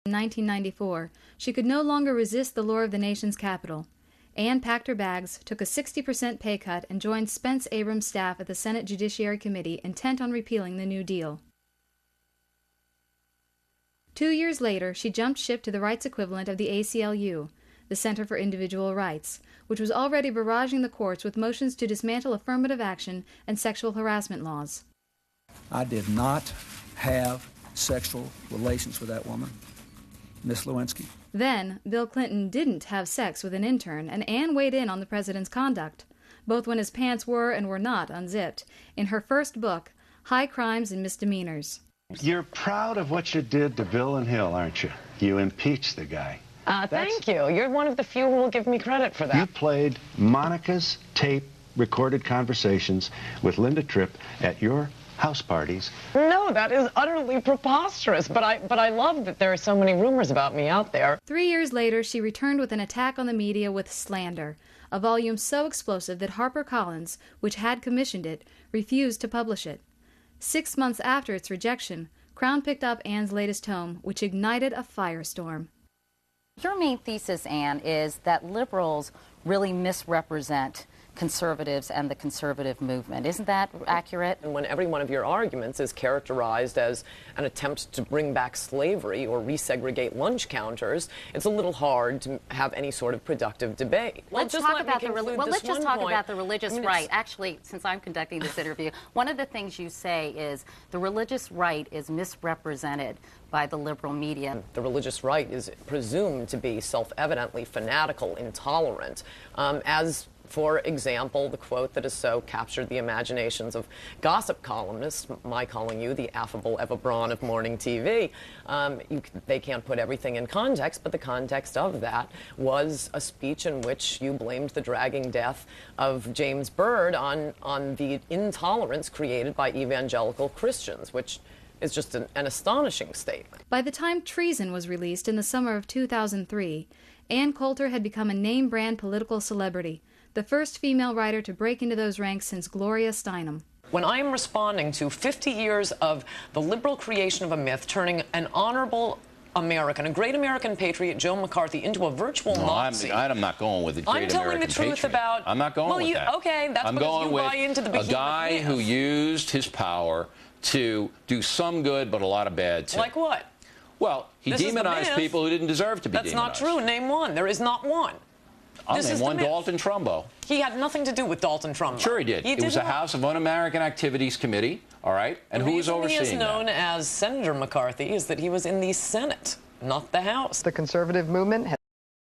In 1994, she could no longer resist the lure of the nation's capital. Anne packed her bags, took a 60% pay cut, and joined Spence Abrams' staff at the Senate Judiciary Committee, intent on repealing the New Deal. 2 years later, she jumped ship to the rights equivalent of the ACLU, the Center for Individual Rights, which was already barraging the courts with motions to dismantle affirmative action and sexual harassment laws. I did not have sexual relations with that woman, Miss Lewinsky. Then, Bill Clinton didn't have sex with an intern, and Anne weighed in on the president's conduct, both when his pants were and were not unzipped, in her first book, High Crimes and Misdemeanors. You're proud of what you did to Bill and Hill, aren't you? You impeached the guy. Thank you. You're one of the few who will give me credit for that. You played Monica's tape-recorded conversations with Linda Tripp at your house parties. No, that is utterly preposterous, but I love that there are so many rumors about me out there. 3 years later, she returned with an attack on the media with Slander, a volume so explosive that HarperCollins, which had commissioned it, refused to publish it. 6 months after its rejection, Crown picked up Anne's latest tome, which ignited a firestorm. Your main thesis, Anne, is that liberals really misrepresent conservatives and the conservative movement. Isn't that accurate? And when every one of your arguments is characterized as an attempt to bring back slavery or resegregate lunch counters, it's a little hard to have any sort of productive debate. Let's just talk about the religious right. Actually, since I'm conducting this interview, one of the things you say is the religious right is misrepresented by the liberal media. The religious right is presumed to be self-evidently fanatical, intolerant, as for example, the quote that has so captured the imaginations of gossip columnists, my calling you the affable Eva Braun of morning TV. They can't put everything in context, but the context of that was a speech in which you blamed the dragging death of James Byrd on the intolerance created by evangelical Christians, which is just an astonishing statement. By the time Treason was released in the summer of 2003, Ann Coulter had become a name-brand political celebrity, the first female writer to break into those ranks since Gloria Steinem. When I am responding to 50 years of the liberal creation of a myth, turning an honorable American, a great American patriot, Joe McCarthy, into a virtual Nazi. I'm not going with the great American I'm telling the truth patriot. about... I'm not going with that. Okay, that's because you buy into the behemoth a guy myth. who used his power to do some good but a lot of bad, too. Like what? Well, he demonized people who didn't deserve to be demonized. That's not true. Name one. There is not one. I'll name one, Dalton Trumbo. He had nothing to do with Dalton Trumbo. Sure he did. It was a House of Un-American Activities Committee, all right? And who was overseeing that? The reason he is known as Senator McCarthy is that he was in the Senate, not the House. The conservative movement